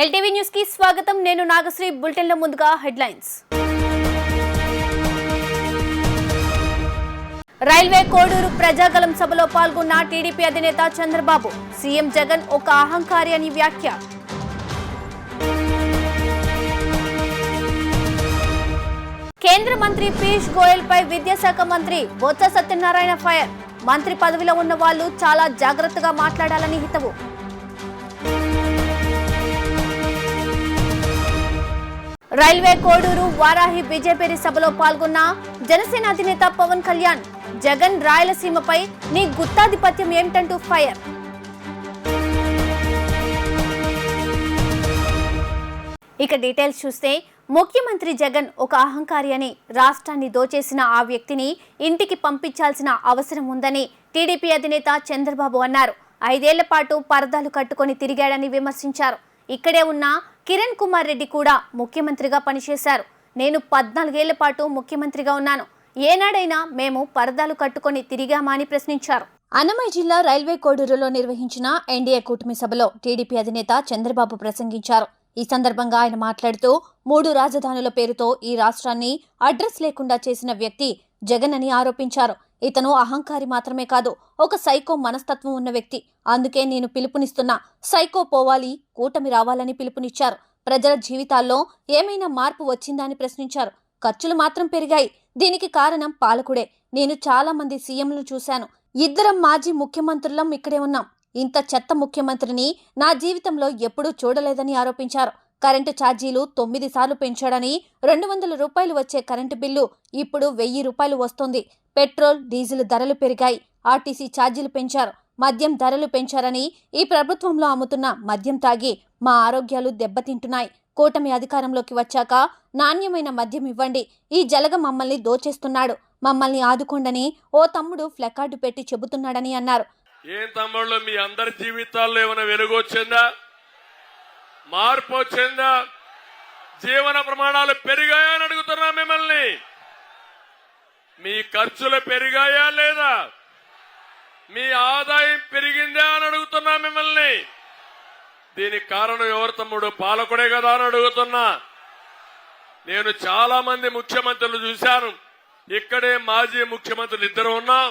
LTV news కి స్వాగతం. నేను నాగశ్రీ. బులెటిన్ లో ముందుగా హెడ్లైన్స్. రైల్వే కోడూరు ప్రజాగలం సభలో పాల్గొన్న టీడీపీ అధినేత చంద్రబాబు. సీఎం జగన్ ఒక అహంకారి అని వ్యాఖ్య. కేంద్ర మంత్రి పీయూష్ గోయల్ పై విద్యాశాఖ మంత్రి బొత్స సత్యనారాయణ ఫైర్. మంత్రి పదవిలో ఉన్న వాళ్ళు చాలా జాగ్రత్తగా మాట్లాడాలని హితవు. రైల్వే కోడూరు వారాహి బీజేపీ సభలో పాల్గొన్న జనసేన అధినేత పవన్ కళ్యాణ్. జగన్ రాయలసీమపై నీ గుత్తాధిపత్యం ఏమిటంటూ ఫైర్. ఇక డీటెయిల్స్ చూస్తే, ముఖ్యమంత్రి జగన్ ఒక అహంకారి అని, రాష్ట్రాన్ని దోచేసిన ఆ వ్యక్తిని ఇంటికి పంపించాల్సిన అవసరం ఉందని టీడీపీ అధినేత చంద్రబాబు అన్నారు. 5 ఏళ్ల పాటు పరదాలు కట్టుకొని తిరిగాడని విమర్శించారు. ఇక్కడే ఉన్న కిరణ్ కుమార్ రెడ్డి కూడా ముఖ్యమంత్రిగా పనిచేశారు. నేను 14 ఏళ్ల పాటు ముఖ్యమంత్రిగా ఉన్నాను. ఏనాడైనా మేము పరదాలు కట్టుకొని తిరిగామా అని ప్రశ్నించారు. అన్నమయ్య జిల్లా రైల్వే కోడూరులో నిర్వహించిన ఎన్డీఏ కూటమి సభలో టీడీపీ అధినేత చంద్రబాబు ప్రసంగించారు. ఈ సందర్భంగా ఆయన మాట్లాడుతూ 3 రాజధానుల పేరుతో ఈ రాష్ట్రాన్ని అడ్రస్ లేకుండా చేసిన వ్యక్తి జగన్ అని ఆరోపించారు. ఇతను అహంకారి మాత్రమే కాదు, ఒక సైకో మనస్తత్వం ఉన్న వ్యక్తి. అందుకే నేను పిలుపునిస్తున్నా, సైకో పోవాలి, కూటమి రావాలని పిలుపునిచ్చారు. ప్రజల జీవితాల్లో ఏమైనా మార్పు వచ్చిందా అని ప్రశ్నించారు. ఖర్చులు మాత్రం పెరిగాయి. దీనికి కారణం పాలకుడే. నేను చాలా మంది సీఎంలు చూశాను. 2 మాజీ ముఖ్యమంత్రులం ఇక్కడే ఉన్నాం. ఇంత చెత్త ముఖ్యమంత్రిని నా జీవితంలో ఎప్పుడూ చూడలేదని ఆరోపించారు. కరెంటు ఛార్జీలు 9 సార్లు పెంచాడని 200 రూపాయలు వచ్చే కరెంటు బిల్లు ఇప్పుడు 1000 రూపాయలు వస్తోంది. పెట్రోల్, డీజిల్ ధరలు పెరిగాయి. ఆర్టీసీ ఛార్జీలు పెంచారు. మద్యం ధరలు పెంచారని, ఈ ప్రభుత్వంలో అమ్ముతున్న మద్యం తాగి మా ఆరోగ్యాలు దెబ్బతింటున్నాయి. కూటమి అధికారంలోకి వచ్చాక నాణ్యమైన మద్యం ఇవ్వండి. ఈ జలగ మమ్మల్ని దోచేస్తున్నాడు. మమ్మల్ని ఆదుకోండని ఓ తమ్ముడు ఫ్లెకార్డు పెట్టి చెబుతున్నాడని అన్నారు. ఏం తమ్ముళ్ళు, మీ అందరి జీవితాల్లో ఏమైనా వెలుగు వచ్చిందా? మార్పు వచ్చిందా? జీవన ప్రమాణాలు పెరిగాయా అని అడుగుతున్నా మిమ్మల్ని. మీ ఖర్చులు పెరిగాయా లేదా? మీ ఆదాయం పెరిగిందా అని అడుగుతున్నా మిమ్మల్ని. దీనికి కారణం ఎవరు తమ్ముడు? పాలకుడే కదా అని అడుగుతున్నా. నేను చాలా మంది ముఖ్యమంత్రులు చూశాను. ఇక్కడే మాజీ ముఖ్యమంత్రులు 2 ఉన్నాం.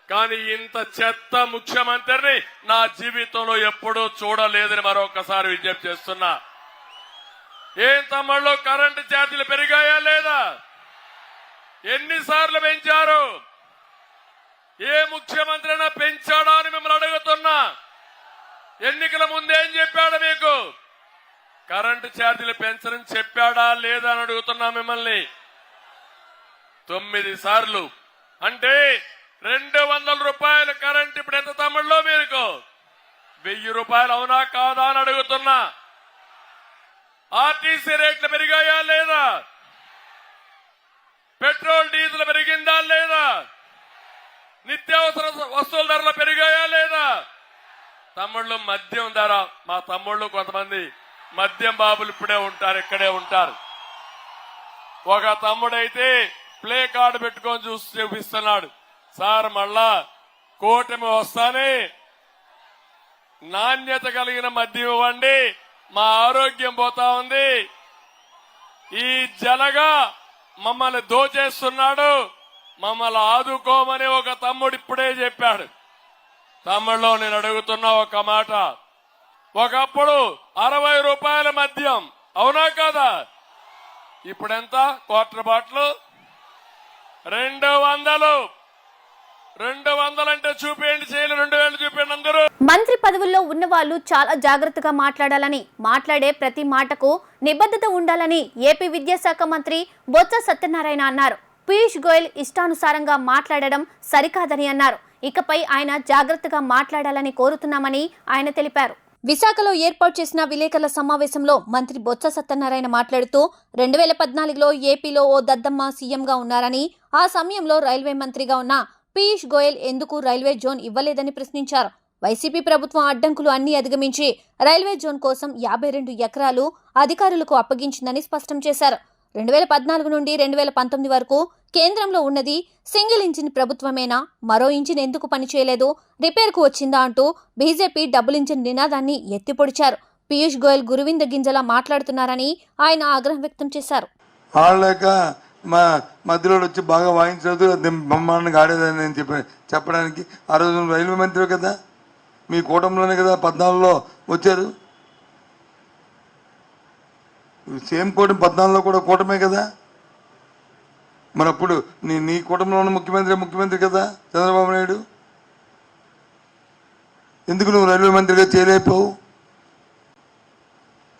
కానీ ఇంత చెత్త ముఖ్యమంత్రిని నా జీవితంలో ఎప్పుడూ చూడలేదని మరొకసారి విజ్ఞప్తి చేస్తున్నా. ఏం తమ్ముళ్ళు, కరెంటు ఛార్జీలు పెరిగాయా లేదా? ఎన్నిసార్లు పెంచారు? ఏ ముఖ్యమంత్రి అయినా పెంచాడా అని మిమ్మల్ని అడుగుతున్నా. ఎన్నికల ముందేం చెప్పాడు మీకు? కరెంటు ఛార్జీలు పెంచరని చెప్పాడా లేదా అని అడుగుతున్నా మిమ్మల్ని. 9 సార్లు అంటే 200 రూపాయలు కరెంట్ ఇప్పుడు ఎంత తమ్ముళ్ళో? మీకు 1000 రూపాయలు అవునా కాదా అని అడుగుతున్నా. ఆర్టీసీ రేట్లు పెరిగాయా లేదా? పెట్రోల్, డీజిల్ పెరిగిందా లేదా? నిత్యావసర వస్తువుల ధరలు పెరిగాయా లేదా? తమ్ముళ్ళు, మద్యం ధర, మా తమ్ముళ్ళు కొంతమంది మద్యం బాబులు ఇప్పుడే ఉంటారు, ఇక్కడే ఉంటారు. ఒక తమ్ముడైతే ప్లే కార్డు పెట్టుకొని చూపిస్తున్నాడు. సార్, మళ్ళా కూటమి వస్తానే నాణ్యత కలిగిన మద్యం ఇవ్వండి, మా ఆరోగ్యం పోతా ఉంది. ఈ జలగా మమ్మల్ని దోచేస్తున్నాడు, మమ్మల్ని ఆదుకోమని ఒక తమ్ముడు ఇప్పుడే చెప్పాడు. తమ్ముళ్ళు, నేను అడుగుతున్నా ఒక మాట. ఒకప్పుడు 60 రూపాయల మద్యం, అవునా కాదా? ఇప్పుడెంత? Quarter bottle 200. 200 అంటే చూపేయండి, చేయలు 2000 చూపేయండి అందరూ. మంత్రి పదవుల్లో ఉన్న వాళ్ళు చాలా జాగ్రత్తగా మాట్లాడాలని, మాట్లాడే ప్రతి మాటకు నిబద్ధత ఉండాలని ఏపీ విద్యాశాఖ మంత్రి బొత్స సత్యనారాయణ అన్నారు. పీయూష్ గోయల్ ఇష్టానుసారంగా మాట్లాడడం సరికాదని అన్నారు. ఇకపై ఆయన జాగ్రత్తగా మాట్లాడాలని కోరుతున్నామని ఆయన తెలిపారు. విశాఖలో ఏర్పాటు చేసిన విలేకరుల సమావేశంలో మంత్రి బొత్స సత్యనారాయణ మాట్లాడుతూ 2014లో ఏపీలో ఓ దద్దమ్మ సీఎంగా ఉన్నారని, ఆ సమయంలో రైల్వే మంత్రిగా ఉన్న పీయూష్ గోయల్ ఎందుకు రైల్వే జోన్ ఇవ్వలేదని ప్రశ్నించారు. వైసీపీ ప్రభుత్వం అడ్డంకులు అన్ని అధిగమించి రైల్వే జోన్ కోసం 52 ఎకరాలు అధికారులకు అప్పగించిందని స్పష్టం చేశారు. 2014 నుండి 2019 వరకు కేంద్రంలో ఉన్నది సింగిల్ ఇంజిన్ ప్రభుత్వమేనా? మరో ఇంజిన్ ఎందుకు పనిచేయలేదు? రిపేర్కు వచ్చిందా అంటూ బీజేపీ డబుల్ ఇంజిన్ నినాదాన్ని ఎత్తిపొడిచారు. పీయూష్ గోయల్ గురువింద గింజలా మాట్లాడుతున్నారని ఆయన ఆగ్రహం వ్యక్తం చేశారు. ఆడలేక మా మధ్యలో వచ్చి బాగా వాయించలేదు, బ్రహ్మాండంగా ఆడేదని నేను చెప్పడానికి ఆ రోజు రైల్వే మంత్రి కదా, మీ కూటమిలోనే కదా 14లో వచ్చారు. సేమ్ కూటమి 14లో కూడా కూటమే కదా. మరి అప్పుడు నీ కూటమిలో ఉన్న ముఖ్యమంత్రి కదా చంద్రబాబు నాయుడు. ఎందుకు నువ్వు రైల్వే మంత్రిగా చేయలేకపోవు?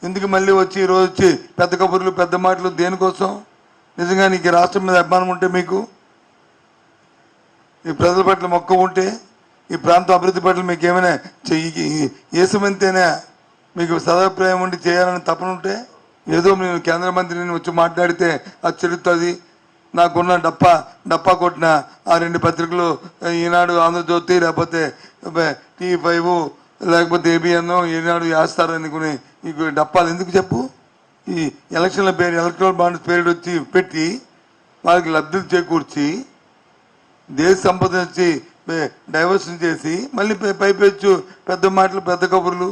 ఎందుకు మళ్ళీ వచ్చి ఈరోజు వచ్చి పెద్ద కబుర్లు పెద్ద మాటలు దేనికోసం? నిజంగా నీకు రాష్ట్రం మీద అభిమానం ఉంటే, మీకు ఈ ప్రజల పట్ల మొక్క ఉంటే, ఈ ప్రాంత అభివృద్ధి పట్ల మీకు ఏమైనా ఏసమంతేనా మీకు సదాభిప్రాయం ఉండి చేయాలని తపన ఉంటే, ఏదో నేను కేంద్ర మంత్రిని వచ్చి మాట్లాడితే అది చెల్లుతుంది, నాకున్న డప్పా కొట్టిన ఆ 2 పత్రికలు ఈనాడు ఆంధ్రజ్యోతి లేకపోతే T5 లేకపోతే ABN ఈనాడు వేస్తారనుకుని ఈ డప్పాలు ఎందుకు చెప్పు? ఈ ఎలక్షన్ల పేరు ఎలక్ట్రల్ బాండ్స్ పేరు వచ్చి పెట్టి వాళ్ళకి లబ్ధులు చేకూర్చి దేశ సంపద వచ్చి డైవర్షన్ చేసి మళ్ళీ పైపెచ్చు పెద్ద మాటలు పెద్ద కబుర్లు.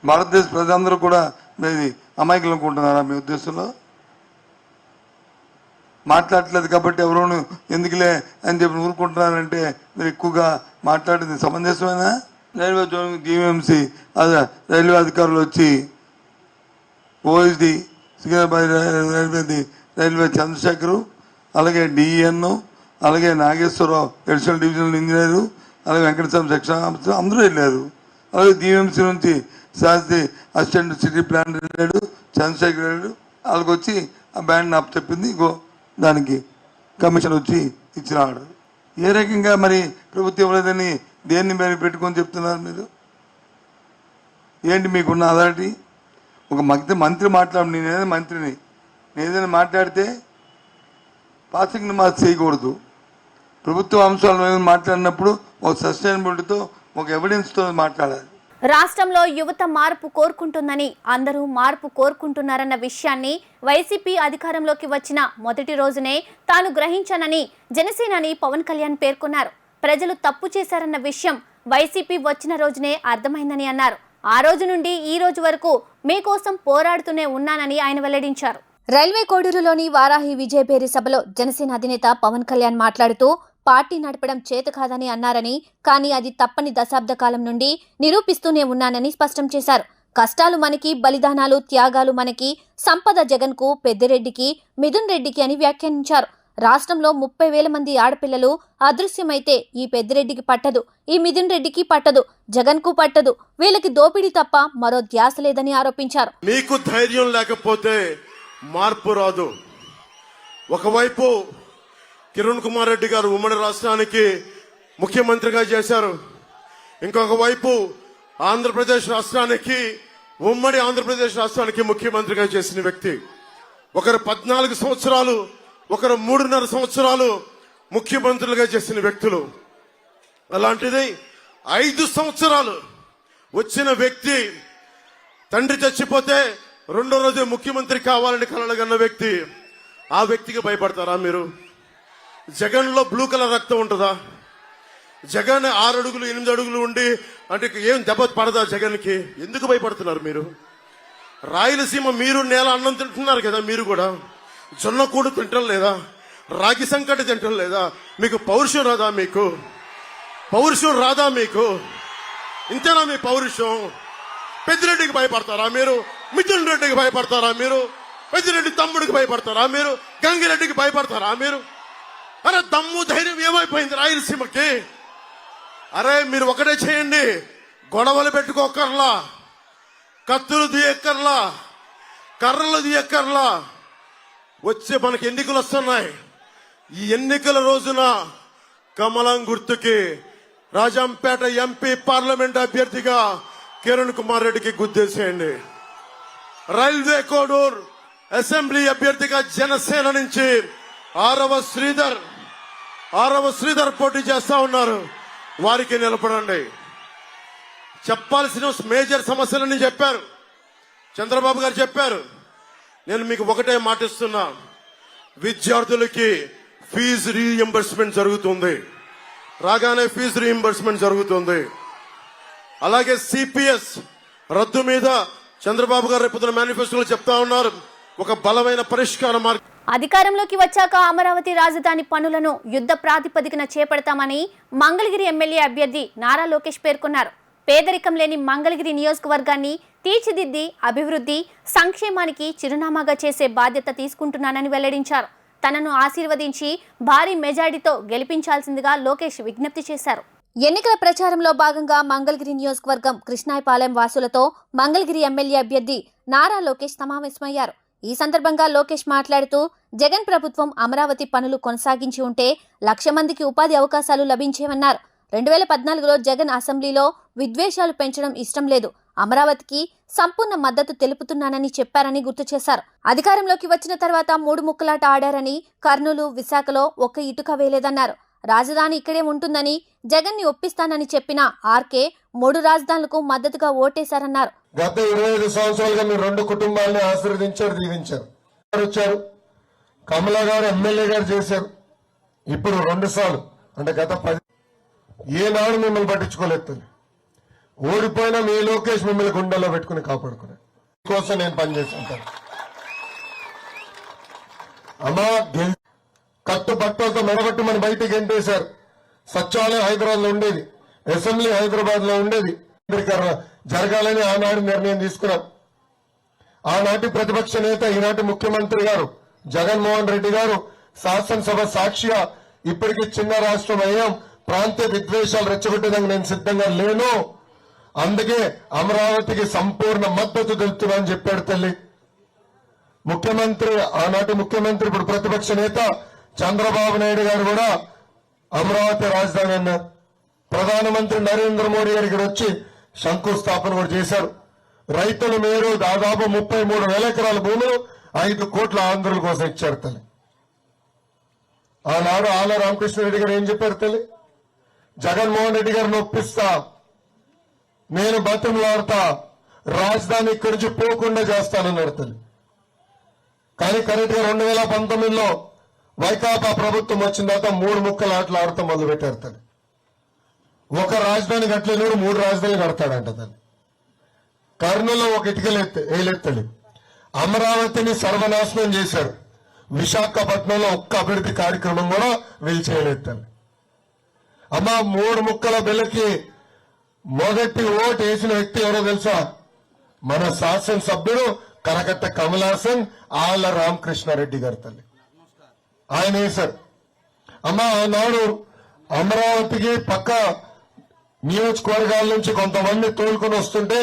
భారతదేశ ప్రజలందరూ కూడా అమాయకులు అనుకుంటున్నారా మీ ఉద్దేశంలో? మాట్లాడట్లేదు కాబట్టి ఎవరోను ఎందుకులే అని చెప్పి ఊరుకుంటున్నారంటే మీరు ఎక్కువగా మాట్లాడింది సమంజసమేనా? రైల్వే జోన్ జీవీఎంసీ అదే రైల్వే అధికారులు వచ్చి OSD సికింద్రాబాద్ రైల్వే చంద్రశేఖరు, అలాగే DEN, అలాగే నాగేశ్వరరావు అడిషనల్ డివిజనల్ ఇంజనీరు, అలాగే వెంకటస్వామి సెక్షన్ ఆఫీసర్ అందరూ వెళ్ళారు. అలాగే జీవీఎంసీ నుంచి శాస్త్రి అసిస్టెంట్ సిటీ ప్లాన్ వెళ్ళాడు, చంద్రశేఖర్ వెళ్ళాడు. వాళ్ళకి వచ్చి ఆ బ్యాండ్ నాకు చెప్పింది దానికి కమిషన్ వచ్చి ఇచ్చిన ఆర్డర్. ఏ రకంగా మరి ప్రభుత్వం ఇవ్వలేదని దేన్ని మీరు పెట్టుకొని చెప్తున్నారు మీరు? ఏంటి మీకున్న అథారిటీ? ఒక మంత్రి మాట్లాడు, నేనేదైనా మంత్రిని, నేనేదైనా మాట్లాడితే పాసింగ్ మార్క్స్ చేయకూడదు. ప్రభుత్వ అంశాలు మాట్లాడినప్పుడు ఒక సస్టైనబిలిటీతో ఒక ఎవిడెన్స్తో మాట్లాడాలి. రాష్ట్రంలో యువత మార్పు కోరుకుంటుందని, అందరూ మార్పు కోరుకుంటున్నారన్న విషయాన్ని వైసీపీ అధికారంలోకి వచ్చిన మొదటి రోజునే తాను గ్రహించానని జనసేనాని పవన్ కళ్యాణ్ పేర్కొన్నారు. ప్రజలు తప్పు చేశారన్న విషయం వైసీపీ వచ్చిన రోజునే అర్థమైందని అన్నారు. ఆ రోజు నుండి ఈ రోజు వరకు మీకోసం పోరాడుతూనే ఉన్నానని ఆయన వెల్లడించారు. రైల్వే కోడూరులోని వారాహి విజయభేరి సభలో జనసేన అధినేత పవన్ కళ్యాణ్ మాట్లాడుతూ పార్టీ నడపడం చేత కాదని అన్నారని, కానీ అది తప్పని దశాబ్ద కాలం నుండి నిరూపిస్తూనే ఉన్నానని స్పష్టం చేశారు. కష్టాలు మనకి, బలిదానాలు త్యాగాలు మనకి, సంపద జగన్కు, పెద్దిరెడ్డికి, మిథున్ రెడ్డికి అని వ్యాఖ్యానించారు. రాష్ట్రంలో 30,000 మంది ఆడపిల్లలు అదృశ్యమైతే ఈ పెద్దిరెడ్డికి పట్టదు, ఈ మిథున్ రెడ్డికి పట్టదు, జగన్కు పట్టదు. వీళ్ళకి దోపిడీ తప్ప మరో ధ్యాస లేదని ఆరోపించారు. మీకు ధైర్యం లేకపోతే మార్పు రాదు. ఒకవైపు కిరణ్ కుమార్ రెడ్డి గారు ఉమ్మడి రాష్ట్రానికి ముఖ్యమంత్రిగా చేశారు, ఇంకొక వైపు ఆంధ్రప్రదేశ్ రాష్ట్రానికి ఉమ్మడి ఆంధ్రప్రదేశ్ రాష్ట్రానికి ముఖ్యమంత్రిగా చేసిన వ్యక్తి. ఒకరు 14 సంవత్సరాలు, ఒకరు 3.5 సంవత్సరాలు ముఖ్యమంత్రులుగా చేసిన వ్యక్తులు. అలాంటిది 5 సంవత్సరాలు వచ్చిన వ్యక్తి, తండ్రి చచ్చిపోతే 2వ రోజే ముఖ్యమంత్రి కావాలని కలలుగన్న వ్యక్తి. ఆ వ్యక్తికి భయపడతారా మీరు? జగన్ లో బ్లూ కలర్ రక్తం ఉంటుందా? జగన్ 6 అడుగులు 8 అడుగులు ఉండి అంటే ఏం దెబ్బ పడదా జగన్ కి? ఎందుకు భయపడుతున్నారు మీరు? రాయలసీమ మీరు నేల అన్నం తింటున్నారు కదా, మీరు కూడా జొన్న కూడు తింటం లేదా? రాగి సంకటి తింటం లేదా? మీకు పౌరుషం రాదా? మీకు పౌరుషం రాదా? మీకు ఇంతేనా మీ పౌరుషం? పెద్దిరెడ్డికి భయపడతారా మీరు? మిథున్ రెడ్డికి భయపడతారా మీరు? పెద్దిరెడ్డి తమ్ముడికి భయపడతారా మీరు? గంగిరెడ్డికి భయపడతారా మీరు? అరే దమ్ము ధైర్యం ఏమైపోయింది రాయలసీమకి? అరే మీరు ఒకటే చేయండి, గొడవలు పెట్టుకోకర్లా, కత్తులు తీయక్కర్లా, కర్రలు తీయక్కర్లా. వచ్చే మనకి ఎన్నికలు వస్తున్నాయి. ఈ ఎన్నికల రోజున కమలం గుర్తుకి రాజంపేట ఎంపీ పార్లమెంట్ అభ్యర్థిగా కిరణ్ కుమార్ రెడ్డికి గుద్దేసేయండి. రైల్వే కోడూరు అసెంబ్లీ అభ్యర్థిగా జనసేన నుంచి ఆరవ శ్రీధర్ పోటీ చేస్తా ఉన్నారు. వారికి నిలబడండి. చెప్పాల్సిన మేజర్ సమస్యలని చెప్పారు, చంద్రబాబు గారు చెప్పారు. నేను మీకు ఒకటే మాటిస్తున్నా, విద్యార్థులకి ఫీజు రీఎంబర్స్మెంట్ జరుగుతుంది, రాగానే ఫీజు రీఎంబర్స్మెంట్ జరుగుతుంది. అలాగే సిపిఎస్ రద్దు మీద చంద్రబాబు గారు రేపు మేనిఫెస్టోలో చెప్తా ఉన్నారు ఒక బలమైన పరిష్కార మార్గం. అధికారంలోకి వచ్చాక అమరావతి రాజధాని పనులను యుద్ధ ప్రాతిపదికన చేపడతామని మంగళగిరి ఎమ్మెల్యే అభ్యర్థి నారా లోకేష్ పేర్కొన్నారు. పేదరికం లేని మంగళగిరి నియోజకవర్గాన్ని తీర్చిదిద్ది అభివృద్ధి సంక్షేమానికి చిరునామాగా చేసే బాధ్యత తీసుకుంటున్నానని వెల్లడించారు. తనను ఆశీర్వదించి భారీ మెజారిటీతో గెలిపించాల్సిందిగా లోకేష్ విజ్ఞప్తి చేశారు. ఎన్నికల ప్రచారంలో భాగంగా మంగళగిరి నియోజకవర్గం కృష్ణాయపాలెం వాసులతో మంగళగిరి ఎమ్మెల్యే అభ్యర్థి నారా లోకేష్ సమావేశమయ్యారు. ఈ సందర్భంగా లోకేష్ మాట్లాడుతూ జగన్ ప్రభుత్వం అమరావతి పనులు కొనసాగించి ఉంటే 1,00,000 మందికి ఉపాధి అవకాశాలు లభించేవన్నారు. 2014లో జగన్ అసెంబ్లీలో విద్వేషాలు పెంచడం ఇష్టం లేదు, అమరావతికి సంపూర్ణ మద్దతు తెలుపుతున్నానని చెప్పారని గుర్తు చేశారు. అధికారంలోకి వచ్చిన తర్వాత 3 ముక్కలాట ఆడారని, కర్నూలు విశాఖలో ఒక్క ఇటుక వేలేదన్నారు. రాజధాని ఇక్కడే ఉంటుందని జగన్ ని ఒప్పిస్తానని చెప్పిన ఆర్కే 3 రాజధానులకు మద్దతుగా ఓటేశారన్నారు. గత 25 సంవత్సరాలుగా మీరు 2 కుటుంబాలని ఆశీర్వదించారు, దీవించారు. వచ్చారు కమలా గారు ఎమ్మెల్యే గారు చేశారు. ఇప్పుడు 2 సార్లు అంటే గత 10 ఏనాడు మిమ్మల్ని పట్టించుకోలేదు. ఓడిపోయినా మీ లోకేష్ మిమ్మల్ని గుండెల్లో పెట్టుకుని కాపాడుకున్నాడు. కోసం నేను పనిచేస్తుంటాను. అమ్మా కట్టుబట్టలతో మెడబట్టి మన బయటికి గెంటేశారు. సచివాలయం హైదరాబాద్ లో ఉండేది, అసెంబ్లీ హైదరాబాద్ లో ఉండేది. జరగాలని ఆనాడు నిర్ణయం తీసుకున్నాం. ఆనాటి ప్రతిపక్ష నేత ఈనాటి ముఖ్యమంత్రి గారు జగన్మోహన్ రెడ్డి గారు శాసనసభ సాక్షిగా ఇప్పటికీ చిన్న రాష్ట్రం అయ్యాం, ప్రాంతీయ విద్వేషాలు రెచ్చగొట్టేదానికి నేను సిద్ధంగా లేను, అందుకే అమరావతికి సంపూర్ణ మద్దతు తెలుపుతున్నా అని చెప్పాడు తల్లి. ముఖ్యమంత్రి ఆనాటి ముఖ్యమంత్రి ఇప్పుడు ప్రతిపక్ష నేత చంద్రబాబు నాయుడు గారు కూడా అమరావతి రాజధాని అన్నారు. ప్రధానమంత్రి నరేంద్ర మోడీ గారికి వచ్చి శంకుస్థాపన కూడా చేశారు. రైతులు మీరు దాదాపు 33,000 ఎకరాల భూములు 5 కోట్ల ఆంధ్రుల కోసం ఇచ్చారు తల్లి. ఆనాడు ఆల రామకృష్ణారెడ్డి గారు ఏం చెప్పారు తల్లి? జగన్మోహన్ రెడ్డి గారిని ఒప్పిస్తా, నేను బతిమలాడతా, రాజధాని ఇక్కడి నుంచి పోకుండా చేస్తానన్నారు తల్లి. కానీ కరెక్ట్ గా 2019లో వైకాపా ప్రభుత్వం వచ్చిన తర్వాత 3 ముక్కలు ఆటలు ఆడుతూ మొదలు పెట్టారు తల్లి. ఒక రాజధాని కట్టలేను, 3 రాజధానులు కడతాడంట తల్లి. కర్నూలులో ఒక ఇటుకలు వేయలేదు. అమరావతిని సర్వనాశనం చేశారు. విశాఖపట్నంలో ఒక్క అభివృద్ధి కార్యక్రమం కూడా వీళ్ళు చేయలేదు తల్లి. అమ్మ 3 ముక్కల బిల్లకి మొదటి ఓటు వేసిన వ్యక్తి ఎవరో తెలుసా? మన శాసనసభ్యుడు కరకట్ట కమలాసన్ ఆళ్ల రామకృష్ణారెడ్డి గారు తల్లి. ఆయన వేశారు. అమ్మ ఆనాడు అమరావతికి పక్క నియోజకవర్గాల నుంచి కొంతమంది తోలుకొని వస్తుంటే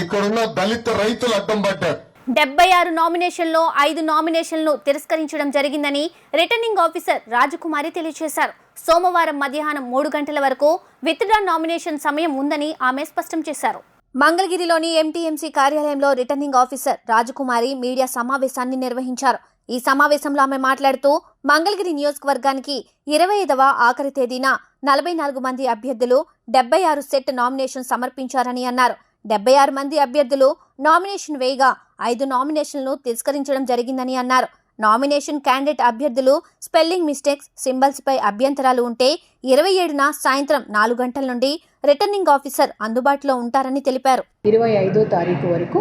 ఇక్కడున్న దళిత రైతులు అడ్డం పడ్డారు. 76 నామినేషన్లో 5 నామినేషన్లను తిరస్కరించడం జరిగిందని రిటర్నింగ్ ఆఫీసర్ రాజకుమారి తెలియజేశారు. సోమవారం మధ్యాహ్నం 3 గంటల వరకు విత్డ్రా నామినేషన్ సమయం ఉందని ఆమె స్పష్టం చేశారు. మంగళగిరిలోని ఎంటీఎంసీ కార్యాలయంలో రిటర్నింగ్ ఆఫీసర్ రాజకుమారి మీడియా సమావేశాన్ని నిర్వహించారు. ఈ సమావేశంలో ఆమె మాట్లాడుతూ మంగళగిరి నియోజకవర్గానికి 25వ ఆఖరి తేదీన 44 మంది అభ్యర్థులు 76 సెట్ నామినేషన్ సమర్పించారని అన్నారు. 76 మంది అభ్యర్థులు నామినేషన్ వేయగా 5 నామినేషన్లను తిరస్కరించడం జరిగిందని అన్నారు. నామినేషన్ క్యాండిడేట్ అభ్యర్థులు స్పెల్లింగ్ మిస్టేక్స్, సింబల్స్ పై అభ్యంతరాలు ఉంటే 27న సాయంత్రం 4 గంటల నుండి రిటర్నింగ్ ఆఫీసర్ అందుబాటులో ఉంటారని తెలిపారు. 25వ తారీఖు వరకు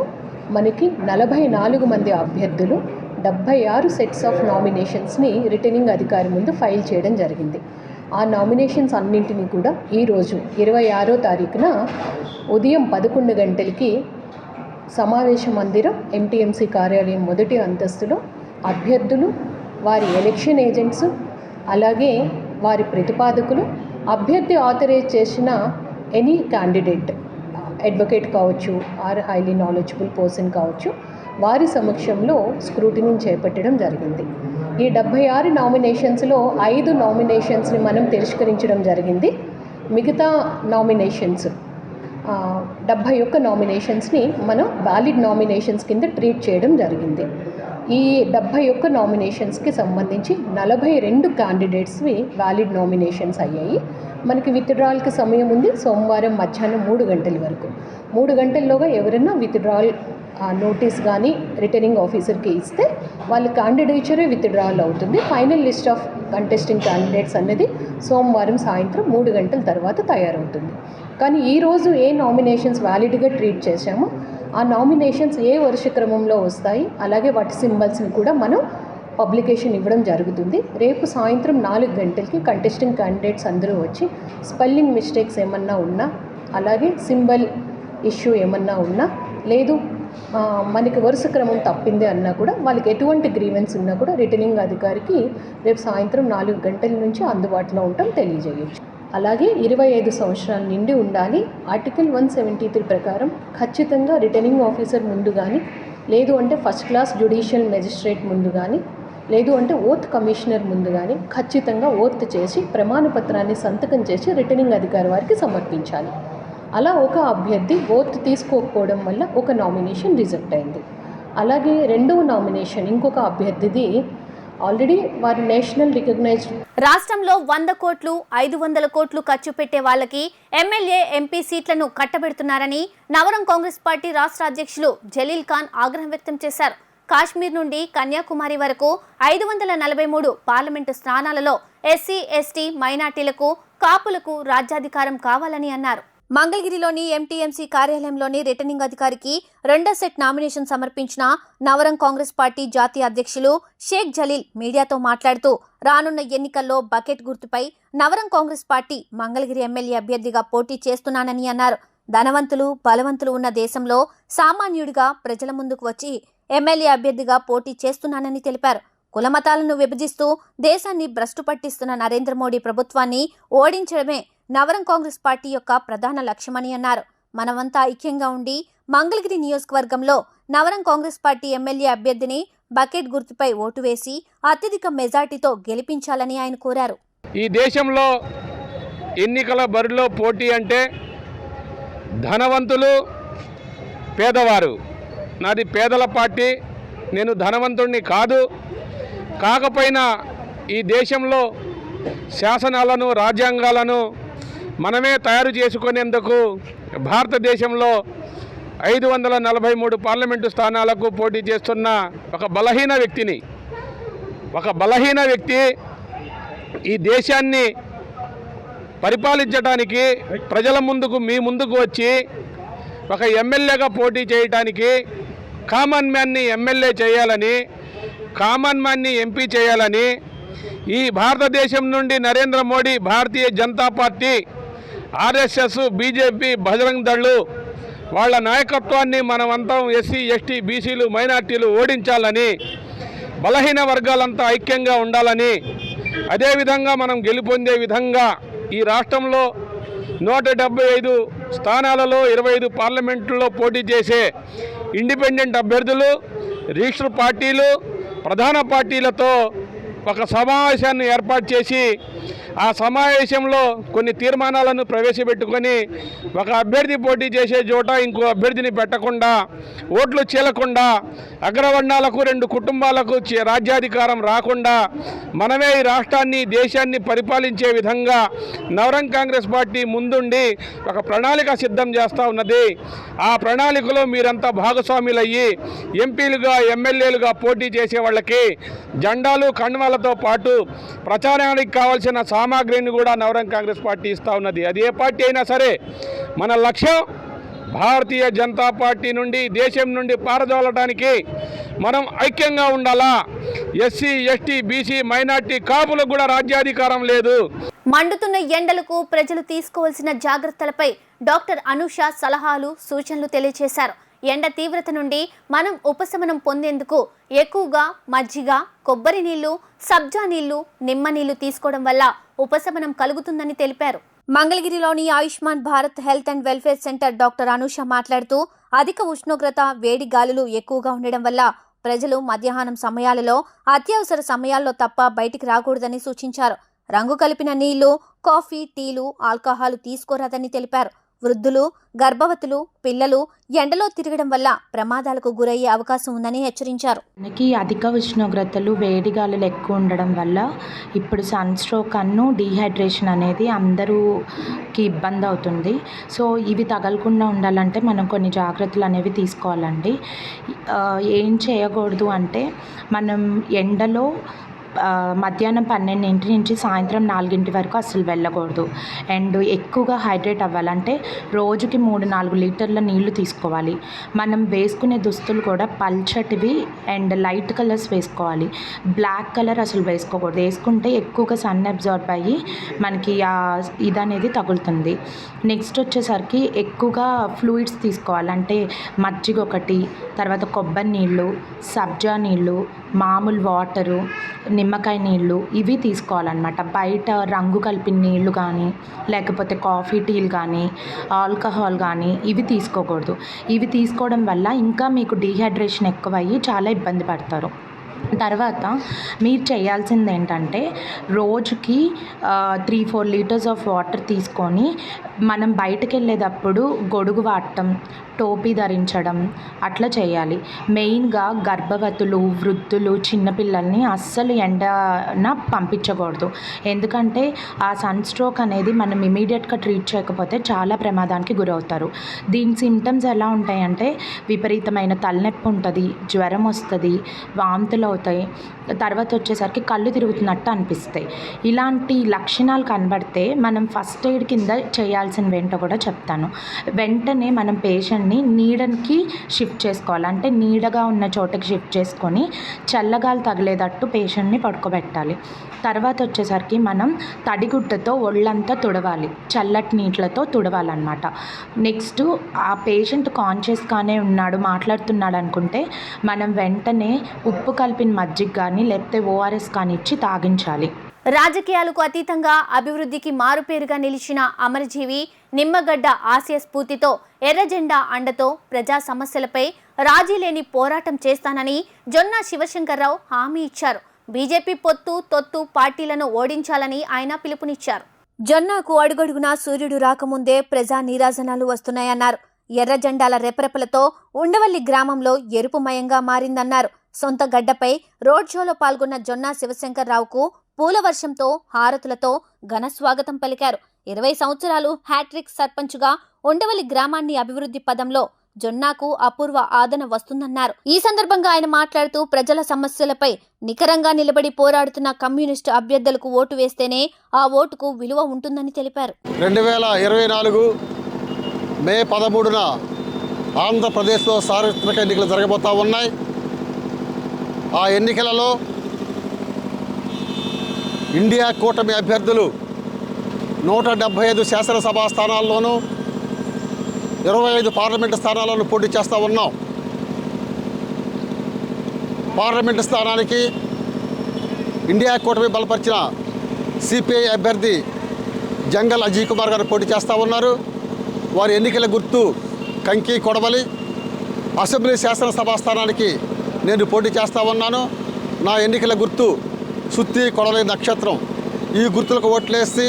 మనకి 44 మంది అభ్యర్థులు 76 సెట్స్ ఆఫ్ నామినేషన్స్ని రిటర్నింగ్ అధికారి ముందు ఫైల్ చేయడం జరిగింది. ఆ నామినేషన్స్ అన్నింటినీ కూడా ఈరోజు 26వ తారీఖున ఉదయం 11 గంటలకి సమావేశ మందిరం ఎంటీఎంసీ కార్యాలయం మొదటి అంతస్తులో అభ్యర్థులు, వారి ఎలక్షన్ ఏజెంట్స్, అలాగే వారి ప్రతిపాదకులు, అభ్యర్థి ఆథరైజ్ చేసిన ఎనీ క్యాండిడేట్, అడ్వకేట్ కావచ్చు ఆర్ హైలీ నాలెడ్జబుల్ పర్సన్ కావచ్చు, వారి సమక్షంలో స్క్రూటినీ చేపట్టడం జరిగింది. ఈ 76 నామినేషన్స్లో 5 నామినేషన్స్ని మనం తిరస్కరించడం జరిగింది. మిగతా నామినేషన్స్ 71 నామినేషన్స్ని మనం వ్యాలిడ్ నామినేషన్స్ కింద ట్రీట్ చేయడం జరిగింది. ఈ 71 నామినేషన్స్కి సంబంధించి 42 క్యాండిడేట్స్వి వ్యాలిడ్ నామినేషన్స్ అయ్యాయి. మనకి విత్డ్రాల్కి సమయం ఉంది సోమవారం మధ్యాహ్నం 3 గంటల వరకు. 3 గంటల్లోగా ఎవరైనా విత్డ్రాల్ ఆ నోటీస్ కానీ రిటర్నింగ్ ఆఫీసర్కి ఇస్తే వాళ్ళ క్యాండిడేచరే విత్డ్రావల్ అవుతుంది. Final list of contesting candidates అనేది సోమవారం సాయంత్రం 3 గంటల తర్వాత తయారవుతుంది. కానీ ఈరోజు ఏ నామినేషన్స్ వ్యాలిడ్గా ట్రీట్ చేశామో ఆ నామినేషన్స్ ఏ వరుస క్రమంలో వస్తాయి, అలాగే వాటి సింబల్స్ని కూడా మనం పబ్లికేషన్ ఇవ్వడం జరుగుతుంది. రేపు సాయంత్రం 4 గంటలకి కంటెస్టింగ్ క్యాండిడేట్స్ అందరూ వచ్చి స్పెల్లింగ్ మిస్టేక్స్ ఏమన్నా ఉన్నా, అలాగే సింబల్ ఇష్యూ ఏమన్నా ఉన్నా, లేదు మనకి వరుస క్రమం తప్పింది అన్నా కూడా వాళ్ళకి ఎటువంటి గ్రీవెన్స్ ఉన్నా కూడా రిటర్నింగ్ అధికారికి రేపు సాయంత్రం 4 గంటల నుంచి అందుబాటులో ఉండటం తెలియజేయచ్చు. అలాగే 25 సంవత్సరాల నిండి ఉండాలి. ఆర్టికల్ 173 ప్రకారం ఖచ్చితంగా రిటర్నింగ్ ఆఫీసర్ ముందు కానీ, లేదు అంటే ఫస్ట్ క్లాస్ జ్యుడిషియల్ మెజిస్ట్రేట్ ముందు కానీ, లేదు అంటే ఓత్ కమిషనర్ ముందు కానీ ఖచ్చితంగా ఓత్ చేసి ప్రమాణ పత్రాన్ని సంతకం చేసి రిటర్నింగ్ అధికారి వారికి సమర్పించాలి. అలా ఒక అభ్యర్థి ఓత్ తీసుకోకపోవడం వల్ల ఒక నామినేషన్ రిజెక్ట్ అయింది. అలాగే రెండవ నామినేషన్ ఇంకొక అభ్యర్థిది ఆల్రెడీ వారి నేషనల్ రికగ్నైజ్డ్. రాష్ట్రంలో 100 కోట్లు 500 కోట్లు ఖర్చు పెట్టే వాళ్ళకి ఎమ్మెల్యే ఎంపీ సీట్లను కట్టబెడుతున్నారని నవరం కాంగ్రెస్ పార్టీ రాష్ట్ర అధ్యక్షులు జలీల్ ఖాన్ ఆగ్రహం వ్యక్తం చేశారు. కాశ్మీర్ నుండి కన్యాకుమారి వరకు 543 పార్లమెంటు స్థానాలలో ఎస్సీ, ఎస్టీ, మైనార్టీలకు, కాపులకు రాజ్యాధికారం కావాలని అన్నారు. మంగళగిరిలోని ఎంటీఎంసీ కార్యాలయంలోని రిటర్నింగ్ అధికారికి రెండో సెట్ నామినేషన్ సమర్పించిన నవరం కాంగ్రెస్ పార్టీ జాతీయ అధ్యక్షులు షేక్ జలీల్ మీడియాతో మాట్లాడుతూ రానున్న ఎన్నికల్లో బకెట్ గుర్తుపై నవరం కాంగ్రెస్ పార్టీ మంగళగిరి ఎమ్మెల్యే అభ్యర్థిగా పోటీ చేస్తున్నానని అన్నారు. ధనవంతులు, బలవంతులు ఉన్న దేశంలో సామాన్యుడిగా ప్రజల ముందుకు వచ్చి ఎమ్మెల్యే అభ్యర్థిగా పోటీ చేస్తున్నానని తెలిపారు. కులమతాలను విభజిస్తూ దేశాన్ని భ్రష్టు పట్టిస్తున్న నరేంద్ర మోడీ ప్రభుత్వాన్ని ఓడించడమే నవరం కాంగ్రెస్ పార్టీ యొక్క ప్రధాన లక్ష్యమని అన్నారు. మనమంతా ఐక్యంగా ఉండి మంగళగిరి నియోజకవర్గంలో నవరం కాంగ్రెస్ పార్టీ ఎమ్మెల్యే అభ్యర్థిని బకెట్ గుర్తుపై ఓటు వేసి అత్యధిక మెజార్టీతో గెలిపించాలని ఆయన కోరారు. ఈ దేశంలో ఎన్నికల బరిలో పోటీ అంటే ధనవంతులు, పేదవారు. నాది పేదల పార్టీ, నేను ధనవంతుడిని కాదు. కాకపోయినా ఈ దేశంలో శాసనాలను, రాజ్యాంగాలను మనమే తయారు చేసుకునేందుకు భారతదేశంలో 543 పార్లమెంటు స్థానాలకు పోటీ చేస్తున్న ఒక బలహీన వ్యక్తి ఈ దేశాన్ని పరిపాలించడానికి ప్రజల ముందుకు, మీ ముందుకు వచ్చి ఒక ఎమ్మెల్యేగా పోటీ చేయడానికి, కామన్ మ్యాన్ని ఎమ్మెల్యే చేయాలని, కామన్ మ్యాన్ని ఎంపీ చేయాలని ఈ భారతదేశం నుండి Narendra Modi, Bharatiya Janata Party, RSS, BJP, Bajrang దళ్ళు వాళ్ళ నాయకత్వాన్ని మనమంతా ఎస్సీ, ఎస్టీ, బీసీలు, మైనార్టీలు ఓడించాలని, బలహీన వర్గాలంతా ఐక్యంగా ఉండాలని, అదేవిధంగా మనం గెలుపొందే విధంగా ఈ రాష్ట్రంలో 175 స్థానాలలో 25 పార్లమెంటుల్లో పోటీ చేసే ఇండిపెండెంట్ అభ్యర్థులు, రిజిస్టర్ పార్టీలు, ప్రధాన పార్టీలతో ఒక సమావేశాన్ని ఏర్పాటు చేసి ఆ సమావేశంలో కొన్ని తీర్మానాలను ప్రవేశపెట్టుకొని ఒక అభ్యర్థి పోటీ చేసే చోట ఇంకో అభ్యర్థిని పెట్టకుండా, ఓట్లు చీలకుండా, అగ్రవర్ణాలకు 2 కుటుంబాలకు రాజ్యాధికారం రాకుండా మనమే ఈ రాష్ట్రాన్ని, దేశాన్ని పరిపాలించే విధంగా నవరం కాంగ్రెస్ పార్టీ ముందుండి ఒక ప్రణాళిక సిద్ధం చేస్తూ ఉన్నది. ఆ ప్రణాళికలో మీరంతా భాగస్వాములయ్యి ఎంపీలుగా, ఎమ్మెల్యేలుగా పోటీ చేసే వాళ్ళకి జెండాలు, కండువాలతో పాటు ప్రచారానికి కావాల్సిన సామాగ్రిని కూడా నవరం కాంగ్రెస్ పార్టీ ఇస్తూ ఉన్నది. అది ఏ పార్టీ అయినా సరే మన లక్ష్యం భారతీయ జనతా పార్టీ నుండి, దేశం నుండి పారదోలడానికి మనం ఐక్యంగా ఉండాలా. ఎస్సీ, ఎస్టీ, బీసీ, మైనార్టీ, కాపులకు కూడా రాజ్యాధికారం లేదు. మండుతున్న ఎండలకు ప్రజలు తీసుకోవాల్సిన జాగ్రత్తలపై డాక్టర్ అనూష సలహాలు, సూచనలు తెలియజేశారు. ఎండ తీవ్రత నుండి మనం ఉపశమనం పొందేందుకు ఎక్కువగా మజ్జిగ, కొబ్బరి నీళ్లు, సబ్జా నీళ్లు, నిమ్మ నీళ్లు తీసుకోవడం వల్ల ఉపశమనం కలుగుతుందని తెలిపారు. మంగళగిరిలోని Ayushman Bharat health and welfare centre doctor Anusha మాట్లాడుతూ అధిక ఉష్ణోగ్రత, వేడి గాలులు ఎక్కువగా ఉండడం వల్ల ప్రజలు మధ్యాహ్నం సమయాలలో, అత్యవసర సమయాల్లో తప్ప బయటికి రాకూడదని సూచించారు. రంగు కలిపిన నీళ్లు, కాఫీ, టీలు, ఆల్కహాల్ తీసుకోరాదని తెలిపారు. వృద్ధులు, గర్భవతులు, పిల్లలు ఎండలో తిరగడం వల్ల ప్రమాదాలకు గురయ్యే అవకాశం ఉందని హెచ్చరించారు. మనకి అధిక ఉష్ణోగ్రతలు, వేడి గాలులు ఎక్కువ ఉండడం వల్ల ఇప్పుడు సన్ స్ట్రోక్ డీహైడ్రేషన్ అనేది అందరూకి ఇబ్బంది అవుతుంది. సో ఇవి తగలకుండా ఉండాలంటే మనం కొన్ని జాగ్రత్తలు అనేవి తీసుకోవాలండి. ఏం చేయకూడదు అంటే మనం ఎండలో మధ్యాహ్నం 12 నుంచి సాయంత్రం 4 వరకు అసలు వెళ్ళకూడదు. అండ్ ఎక్కువగా హైడ్రేట్ అవ్వాలంటే రోజుకి 3-4 లీటర్ల నీళ్లు తీసుకోవాలి. మనం వేసుకునే దుస్తులు కూడా పల్చటివి అండ్ లైట్ కలర్స్ వేసుకోవాలి. బ్లాక్ కలర్ అసలు వేసుకోకూడదు. వేసుకుంటే ఎక్కువగా సన్ అబ్జార్బ్ అయ్యి మనకి ఇది అనేది తగులుతుంది. నెక్స్ట్ వచ్చేసరికి ఎక్కువగా ఫ్లూయిడ్స్ తీసుకోవాలి. అంటే మజ్జిగ ఒకటి, తర్వాత కొబ్బరి నీళ్ళు, సబ్జా నీళ్ళు, మామూలు వాటరు, నిమ్మకాయ నీళ్ళు ఇవి తీసుకోవాలన్నమాట. బయట రంగు కలిపిన నీళ్ళు కానీ లేకపోతే కాఫీ, టీలు కానీ ఆల్కహాల్ కానీ ఇవి తీసుకోకూడదు. ఇవి తీసుకోవడం వల్ల ఇంకా మీకు డీహైడ్రేషన్ ఎక్కువయ్యి చాలా ఇబ్బంది పడతారు. తర్వాత మీరు చేయాల్సింది ఏంటంటే రోజుకి 3-4 లీటర్స్ ఆఫ్ వాటర్ తీసుకొని మనం బయటకు వెళ్ళేటప్పుడు గొడుగు వాడటం, టోపీ ధరించడం అట్లా చేయాలి. మెయిన్గా గర్భవతులు, వృద్ధులు, చిన్నపిల్లల్ని అస్సలు ఎండన పంపించకూడదు. ఎందుకంటే ఆ సన్ స్ట్రోక్ అనేది మనం ఇమీడియట్గా ట్రీట్ చేయకపోతే చాలా ప్రమాదానికి గురవుతారు. దీని సిమ్టమ్స్ ఎలా ఉంటాయంటే విపరీతమైన తలనొప్పి ఉంటుంది, జ్వరం వస్తుంది, వాంతులు అవుతాయి, తర్వాత వచ్చేసరికి కళ్ళు తిరుగుతున్నట్టు అనిపిస్తాయి. ఇలాంటి లక్షణాలు కనబడితే మనం ఫస్ట్ ఎయిడ్ కింద చేయాల్సిన ఏంటో కూడా చెప్తాను. వెంటనే మనం పేషెంట్ని నీడకి షిఫ్ట్ చేసుకోవాలి. అంటే నీడగా ఉన్న చోటకి షిఫ్ట్ చేసుకొని చల్లగాలి తగిలేటట్టు పేషెంట్ని పడుకోబెట్టాలి. తర్వాత వచ్చేసరికి మనం తడిగుడ్డతో ఒళ్ళంతా తుడవాలి, చల్లటి నీళ్ళతో తుడవాలన్నమాట. నెక్స్ట్ ఆ పేషెంట్ కాన్షియస్గానే ఉన్నాడు, మాట్లాడుతున్నాడు అనుకుంటే మనం వెంటనే ఉప్పు కలిపిన మజ్జిగ కానీ లేకపోతే ఓఆర్ఎస్ కానీ ఇచ్చి తాగించాలి. రాజకీయాలకు అతీతంగా అభివృద్ధికి మారుపేరుగా నిలిచిన అమరజీవి నిమ్మగడ్డ ఆశయ స్ఫూర్తితో ఎర్ర జెండా అండతో ప్రజా సమస్యలపై రాజీ లేని పోరాటం చేస్తానని జొన్నా శివశంకర్రావు హామీ ఇచ్చారు. బీజేపీ తొత్తు పార్టీలను ఓడించాలని ఆయన పిలుపునిచ్చారు. జొన్నాకు అడుగడుగునా సూర్యుడు రాకముందే ప్రజా నీరాజనాలు వస్తున్నాయన్నారు. ఎర్ర జెండాల రెపరెపలతో ఉండవల్లి గ్రామంలో ఎరుపుమయంగా మారిందన్నారు. సొంత గడ్డపై రోడ్ షోలో పాల్గొన్న జొన్నా శివశంకర్రావుకు పూల వర్షంతో, హారతులతో ఘన స్వాగతం పలికారు. 20 సంవత్సరాలు హ్యాట్రిక్ సర్పంచ్గా ఉండవల్లి గ్రామాన్ని అభివృద్ధి పదంలో జొన్నాకు అపూర్వ ఆదరణ వస్తుందన్నారు. ఈ సందర్భంగా ఆయన మాట్లాడుతూ ప్రజల సమస్యలపై నికరంగా నిలబడి పోరాడుతున్న కమ్యూనిస్టు అభ్యర్థులకు ఓటు వేస్తేనే ఆ ఓటుకు విలువ ఉంటుందని తెలిపారు. 2024 మే 13న ఆంధ్రప్రదేశ్లో సార్వత్రిక ఎన్నికలు జరగబోతా ఉన్నాయి. ఆ ఎన్నికలలో ఇండియా కూటమి అభ్యర్థులు 175 శాసనసభ స్థానాల్లోనూ 25 పార్లమెంటు స్థానాలను పోటీ చేస్తూ ఉన్నాం. పార్లమెంటు స్థానానికి ఇండియా కూటమి బలపరిచిన సిపిఐ అభ్యర్థి జంగల్ అజయ్ కుమార్ గారు పోటీ చేస్తూ ఉన్నారు. వారి ఎన్నికల గుర్తు కంకి కొడవలి. అసెంబ్లీ శాసనసభ స్థానానికి నేను పోటీ చేస్తూ ఉన్నాను. నా ఎన్నికల గుర్తు సుత్తి కొడవలి నక్షత్రం. ఈ గుర్తులకు ఓట్లేసి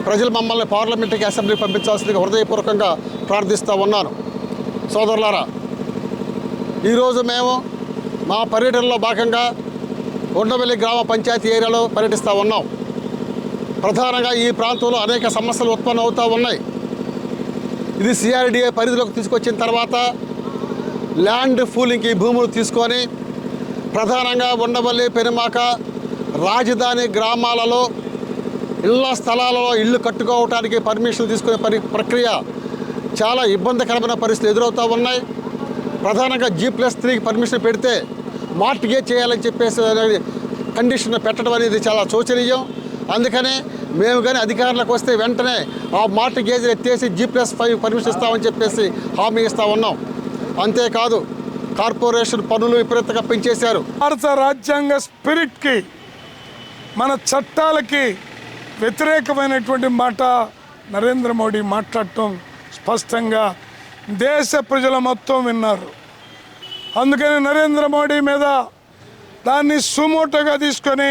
ప్రజలు మమ్మల్ని పార్లమెంటుకి, అసెంబ్లీకి పంపించాల్సిందిగా హృదయపూర్వకంగా ప్రార్థిస్తూ ఉన్నాను. సోదరులారా, ఈరోజు మేము మా పర్యటనలో భాగంగా ఉండవల్లి గ్రామ పంచాయతీ ఏరియాలో పర్యటిస్తూ ఉన్నాం. ప్రధానంగా ఈ ప్రాంతంలో అనేక సమస్యలు ఉత్పన్నం అవుతూ ఉన్నాయి. ఇది సిఆర్డిఏ పరిధిలోకి తీసుకొచ్చిన తర్వాత ల్యాండ్ పూలింగ్కి భూములు తీసుకొని ప్రధానంగా ఉండవల్లి, పెనుమాక, రాజధాని గ్రామాలలో ఇళ్ల స్థలాలలో ఇళ్ళు కట్టుకోవడానికి పర్మిషన్లు తీసుకునే ప్రక్రియ చాలా ఇబ్బందికరమైన పరిస్థితులు ఎదురవుతూ ఉన్నాయి. ప్రధానంగా G+3 పర్మిషన్ పెడితే మార్టిగేజ్ చేయాలని చెప్పేసి కండిషన్ పెట్టడం అనేది చాలా శోచనీయం. అందుకని మేము కానీ అధికారులకు వస్తే వెంటనే ఆ మార్టిగేజ్ ఎత్తేసి G+5 పర్మిషన్ ఇస్తామని చెప్పేసి హామీ ఇస్తూ ఉన్నాం. అంతేకాదు కార్పొరేషన్ పన్నులు విపరీతంగా పెంచేశారు. భారత రాజ్యాంగ స్పిరిట్కి, మన చట్టాలకి వ్యతిరేకమైనటువంటి మాట నరేంద్ర మోడీ మాట్లాడటం స్పష్టంగా దేశ ప్రజలు మొత్తం విన్నారు. అందుకని నరేంద్ర మోడీ మీద దాన్ని సుమోటోగా తీసుకొని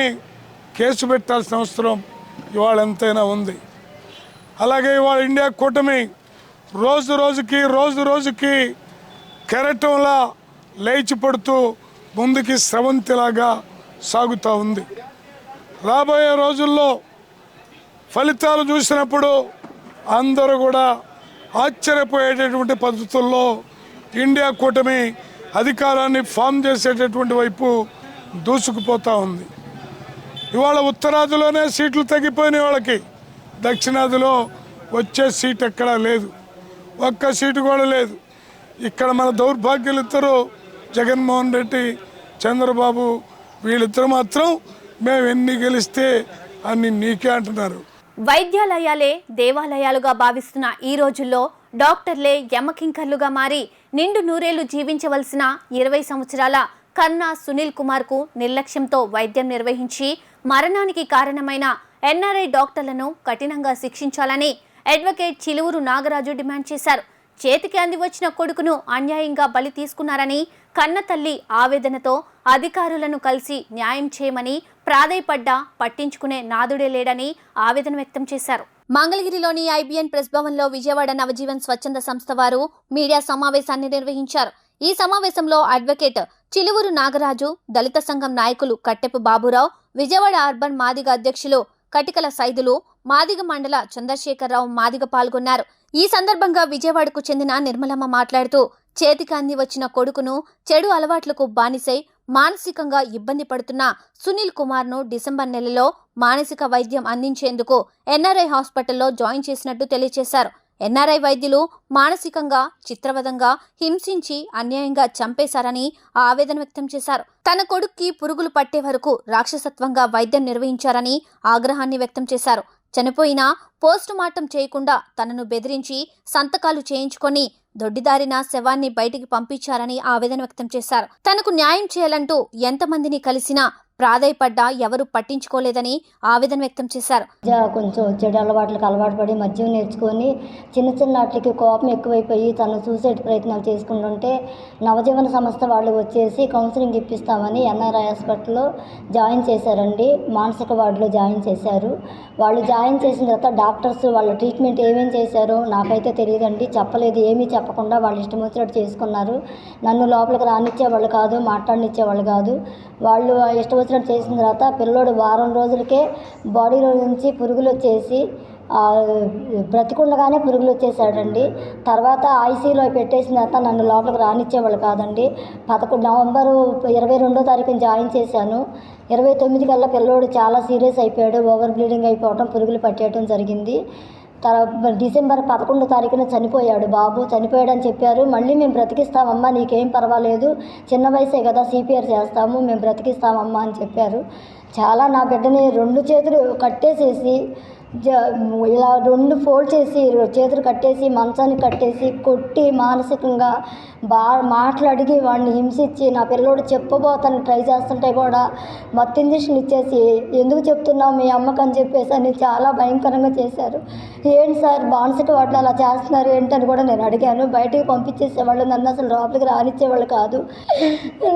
కేసు పెట్టాల్సిన అవసరం ఇవాళ ఎంతైనా ఉంది. అలాగే ఇవాళ ఇండియా కూటమి రోజు రోజుకి కెరటంలా లేచి పడుతూ ముందుకి స్రవంతిలాగా సాగుతూ ఉంది. రాబోయే రోజుల్లో ఫలితాలు చూసినప్పుడు అందరూ కూడా ఆశ్చర్యపోయేటటువంటి పద్ధతుల్లో ఇండియా కూటమి అధికారాన్ని ఫామ్ చేసేటటువంటి వైపు దూసుకుపోతూ ఉంది. ఇవాళ ఉత్తరాదిలోనే సీట్లు తగ్గిపోయిన వాళ్ళకి దక్షిణాదిలో వచ్చే సీట్ ఎక్కడా లేదు, ఒక్క సీటు కూడా లేదు. ఇక్కడ మన దౌర్భాగ్యులు ఇద్దరు జగన్మోహన్ రెడ్డి, చంద్రబాబు, వీళ్ళిద్దరు మాత్రం మేము ఎన్ని గెలిస్తే అన్ని నీకే అంటున్నారు. వైద్యాలయాలే దేవాలయాలుగా భావిస్తున్న ఈ రోజుల్లో డాక్టర్లే యమకింకర్లుగా మారి నిండు నూరేళ్లు జీవించవలసిన 20 సంవత్సరాల కన్నా సునీల్ కుమార్కు నిర్లక్ష్యంతో వైద్యం నిర్వహించి మరణానికి కారణమైన ఎన్ఆర్ఐ డాక్టర్లను కఠినంగా శిక్షించాలని అడ్వకేట్ చిలువురు నాగరాజు డిమాండ్ చేశారు. చేతికి అంది వచ్చిన కొడుకును అన్యాయంగా బలి తీసుకున్నారని కన్న తల్లి ఆవేదనతో అధికారులను కలిసి న్యాయం చేయమని ప్రాధేయపడ్డా పట్టించుకునే నాదుడే లేడని ఆవేదన వ్యక్తం చేశారు. మంగళగిరిలోని ఐబిఎన్ ప్రెస్ భవన్లో విజయవాడ నవజీవన్ స్వచ్ఛంద సంస్థ వారు మీడియా సమావేశాన్ని నిర్వహించారు. ఈ సమావేశంలో అడ్వకేట్ చిలువురు నాగరాజు, దళిత సంఘం నాయకులు కట్టెపు బాబురావు, విజయవాడ అర్బన్ మాదిగ అధ్యక్షులు కటికల సైదులు, మాదిగ మండల చంద్రశేఖరరావు మాదిగ పాల్గొన్నారు. ఈ సందర్భంగా విజయవాడకు చెందిన నిర్మలమ్మ మాట్లాడుతూ చేతికి అంది వచ్చిన కొడుకును చెడు అలవాట్లకు బానిసై మానసికంగా ఇబ్బంది పడుతున్న సునీల్ కుమార్ను డిసెంబర్ నెలలో మానసిక వైద్యం అందించేందుకు ఎన్ఆర్ఐ హాస్పిటల్లో జాయిన్ చేసినట్టు తెలియజేశారు. ఎన్ఆర్ఐ వైద్యులు మానసికంగా చిత్రవదంగా హింసించి అన్యాయంగా చంపేశారని ఆవేదన వ్యక్తం చేశారు. తన కొడుక్కి పురుగులు పట్టే వరకు రాక్షసత్వంగా వైద్యం నిర్వహించారని ఆగ్రహాన్ని వ్యక్తం చేశారు. చనిపోయినా పోస్టు మార్టం చేయకుండా తనను బెదిరించి సంతకాలు చేయించుకొని దొడ్డిదారిన శవాన్ని బయటికి పంపించారని ఆవేదన వ్యక్తం చేశారు. తనకు న్యాయం చేయాలంటూ ఎంతమందిని కలిసినా ప్రాధేయపడ్డా ఎవరూ పట్టించుకోలేదని ఆవేదన వ్యక్తం చేశారు. కొంచెం చెడు అలవాట్లకు అలవాటు పడి మద్యం నేర్చుకొని చిన్న చిన్న వాటికి కోపం ఎక్కువైపోయి తను సూసైడ్ ప్రయత్నాలు చేసుకుంటుంటే నవజీవన సంస్థ వాళ్ళు వచ్చేసి కౌన్సిలింగ్ ఇప్పిస్తామని ఎన్ఆర్ఐ హాస్పిటల్లో జాయిన్ చేశారండి. మానసిక వార్డులో జాయిన్ చేశారు. వాళ్ళు జాయిన్ చేసిన తర్వాత డాక్టర్స్ వాళ్ళ ట్రీట్మెంట్ ఏమేమి చేశారో నాకైతే తెలియదండి, చెప్పలేదు. ఏమీ చెప్పకుండా వాళ్ళు ఇష్టం వచ్చినట్టు చేసుకున్నారు. నన్ను లోపలికి రానిచ్చేవాళ్ళు కాదు, మాట్లాడనిచ్చేవాళ్ళు కాదు. వాళ్ళు ఇష్టం వచ్చినట్టు చేసిన తర్వాత పిల్లోడు వారం రోజులకే బాడీలో నుంచి పురుగులు వచ్చేసి బ్రతికుండగానే పురుగులు వచ్చేసాడండి. తర్వాత ఐసీలో పెట్టేసిన తర్వాత నన్ను లోపలికి రానిచ్చేవాళ్ళు కాదండి. నవంబరు 22వ తారీఖున జాయిన్ చేశాను. 29 కల్లా పిల్లోడు చాలా సీరియస్ అయిపోయాడు. ఓవర్ బ్లీడింగ్ అయిపోవడం, పురుగులు పట్టేయడం జరిగింది. డిసెంబర్ 11వ తారీఖున చనిపోయాడు బాబు. చనిపోయాడని చెప్పారు. మళ్ళీ మేము బ్రతికిస్తామమ్మా, నీకేం పర్వాలేదు, చిన్న వయసే కదా, సిపిఆర్ చేస్తాము, మేము బ్రతికిస్తామమ్మా అని చెప్పారు. చాలా నా బిడ్డని 2 చేతులు కట్టేసేసి ఇలా 2 ఫోల్డ్ చేసి చేతులు కట్టేసి మంచానికి కట్టేసి కొట్టి మానసికంగా మాట్లాడి వాడిని హింసించి నా పిల్లోడు చెప్పబోతాను ట్రై చేస్తుంటే కూడా మత్తు ఇంజక్షన్ ఇచ్చేసి ఎందుకు చెప్తున్నావు మీ అమ్మకు అని చెప్పేసి అని చాలా భయంకరంగా చేశారు. ఏంటి సార్ మానసిక వాటిలో అలా చేస్తున్నారు ఏంటని కూడా నేను అడిగాను. బయటికి పంపించేసేవాళ్ళు, నన్ను అసలు లోపలికి రానిచ్చేవాళ్ళు కాదు.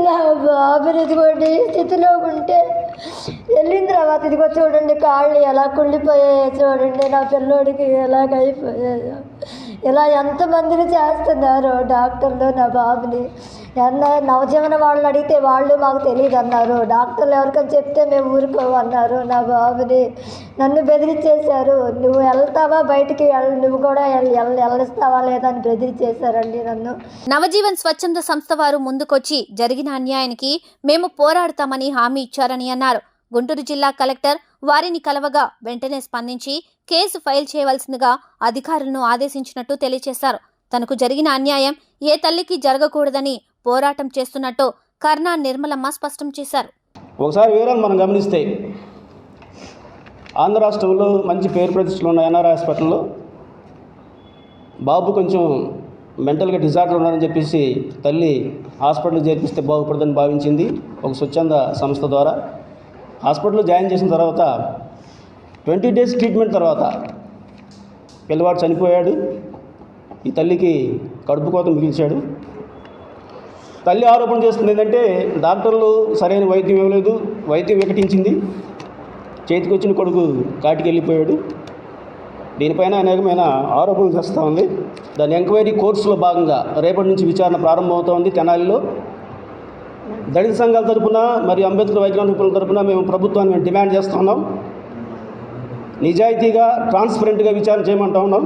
నా బాబుని ఇదిగోండి స్థితిలో ఉంటే వెళ్ళిన తర్వాత ఇదిగో చూడండి కాళ్ళు ఎలా కుళ్ళిపోయాయో చూడండి, నా పిల్లోడికి ఎలాగైపోయాయో. ఇలా ఎంతమందిని చేస్తున్నారు డాక్టర్లు నా బాబుని. నవజీవన వాళ్ళని అడిగితే వాళ్ళు మాకు తెలియదు అన్నారు. డాక్టర్లు ఎవరికని చెప్తే మేము ఊరుకోమన్నారు. నా బాబుని నన్ను బెదిరించేశారు. నువ్వు వెళ్తావా బయటికి, నువ్వు కూడా వెళ్ళిస్తావా లేదా అని బెదిరించేశారండి నన్ను. నవజీవన్ స్వచ్ఛంద సంస్థ వారు ముందుకొచ్చి జరిగిన అన్యాయానికి మేము పోరాడతామని హామీ ఇచ్చారని అన్నారు. గుంటూరు జిల్లా కలెక్టర్ వారిని కలవగా వెంటనే స్పందించి కేసు ఫైల్ చేయవలసిందిగా అధికారులను ఆదేశించినట్టు తెలియజేశారు. తనకు జరిగిన అన్యాయం ఏ తల్లికి జరగకూడదని పోరాటం చేస్తున్నట్టు కర్ణా నిర్మలమ్మ స్పష్టం చేశారు. ఒకసారి వివరాలు మనం గమనిస్తే ఆంధ్ర రాష్ట్రంలో మంచి పేరు ప్రతిష్టలు ఉన్న ఎన్ఆర్ఐ హాస్పిటల్లో బాబు కొంచెం మెంటల్గా డిజార్డర్ ఉన్నారని చెప్పేసి తల్లి హాస్పిటల్ చేర్పిస్తే బాగుపడదని భావించింది. ఒక స్వచ్ఛంద సంస్థ ద్వారా హాస్పిటల్లో జాయిన్ చేసిన తర్వాత 20 డేస్ ట్రీట్మెంట్ తర్వాత పిల్లవాడు చనిపోయాడు. ఈ తల్లికి కడుపు కోత మిగిల్చాడు. తల్లి ఆరోపణ చేస్తుంది ఏంటంటే డాక్టర్లు సరైన వైద్యం ఇవ్వలేదు, వైద్యం వికటించింది, చేతికి వచ్చిన కొడుకు కాటికి వెళ్ళిపోయాడు. దీనిపైన అనేకమైన ఆరోపణలు చేస్తూ ఉంది. దాని ఎంక్వైరీ కోర్సులో భాగంగా రేపటి నుంచి విచారణ ప్రారంభమవుతోంది తెనాలిలో. దళిత సంఘాల తరపున మరియు అంబేద్కర్ వైజ్ఞానిక నిపుణుల తరపున మేము ప్రభుత్వాన్ని డిమాండ్ చేస్తున్నాం. నిజాయితీగా ట్రాన్స్పరెంట్గా విచారణ చేయమంటా ఉన్నాం.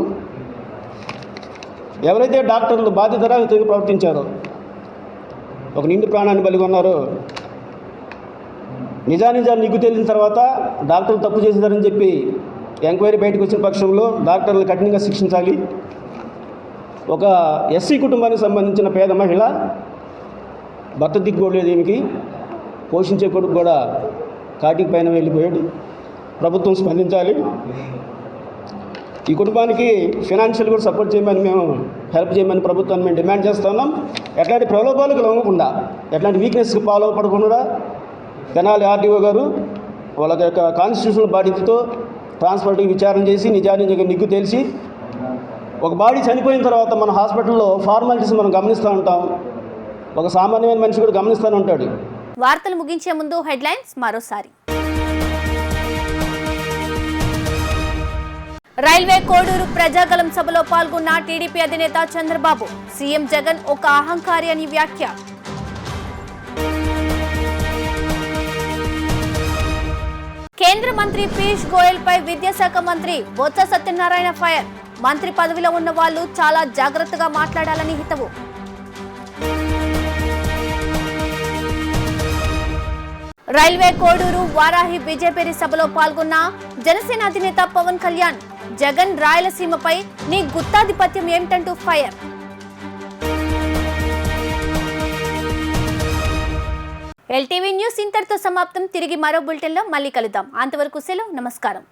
ఎవరైతే డాక్టర్లు బాధ్యతారహితంగా ప్రవర్తించారో, ఒక నిండు ప్రాణాన్ని బలిగొన్నారో, నిజాలు నిగ్గు తేలిన తర్వాత డాక్టర్లు తప్పు చేశారని చెప్పి ఎంక్వైరీ బయటకు వచ్చిన పక్షంలో డాక్టర్లు కఠినంగా శిక్షించాలి. ఒక ఎస్సీ కుటుంబానికి సంబంధించిన పేద మహిళ, భర్త దిక్కులేదు, ఈమెకి పోషించే కొడుకు కూడా కాటికి పైన వెళ్ళిపోయాడు. ప్రభుత్వం స్పందించాలి. ఈ కుటుంబానికి ఫైనాన్షియల్ కూడా సపోర్ట్ చేయమని మేము హెల్ప్ చేయమని ప్రభుత్వాన్ని మేము డిమాండ్ చేస్తున్నాం. ఎట్లాంటి ప్రలోభాలకు లొంగకుండా, ఎట్లాంటి వీక్నెస్కి ఫాలో పడకుండా తెనాలి ఆర్డీఓ గారు వాళ్ళ యొక్క కాన్స్టిట్యూషనల్ బాధ్యతతో ట్రాన్స్పరెంట్గా విచారణ చేసి నిజానికి నిగ్గు తెలిసి, ఒక బాడీ చనిపోయిన తర్వాత మన హాస్పిటల్లో ఫార్మాలిటీస్ మనం గమనిస్తూ ఉంటాం. ఒక సామాన్యమైన మనిషి కూడా గమనిస్తూనే ఉంటాడు. వార్తలు ముగించే ముందు హెడ్లైన్స్ మరోసారి. రైల్వే కోడూరు ప్రజాగలం సభలో పాల్గొన్న టీడీపీ అధినేత చంద్రబాబు. సీఎం జగన్ ఒక అహంకారి అని వ్యాఖ్య. కేంద్ర మంత్రి పీయూష్ గోయల్ పై విద్యాశాఖ మంత్రి బొత్స సత్యనారాయణ ఫైర్. మంత్రి పదవిలో ఉన్న వాళ్ళు చాలా జాగ్రత్తగా మాట్లాడాలని హితవు. రైల్వే కోడూరు వారాహి బీజేపీ సభలో పాల్గొన్న జనసేన అధినేత పవన్ కళ్యాణ్. జగన్ రాయలసీమపై నీ గుత్తాధిపత్యం ఏమిటంటూ ఫైర్. ఎల్టీవీ న్యూస్ ఇంతటితో సమాప్తం. తిరిగి మరో బులెటిన్లో మళ్ళీ కలుద్దాం. అంతవరకు సెలవు. నమస్కారం.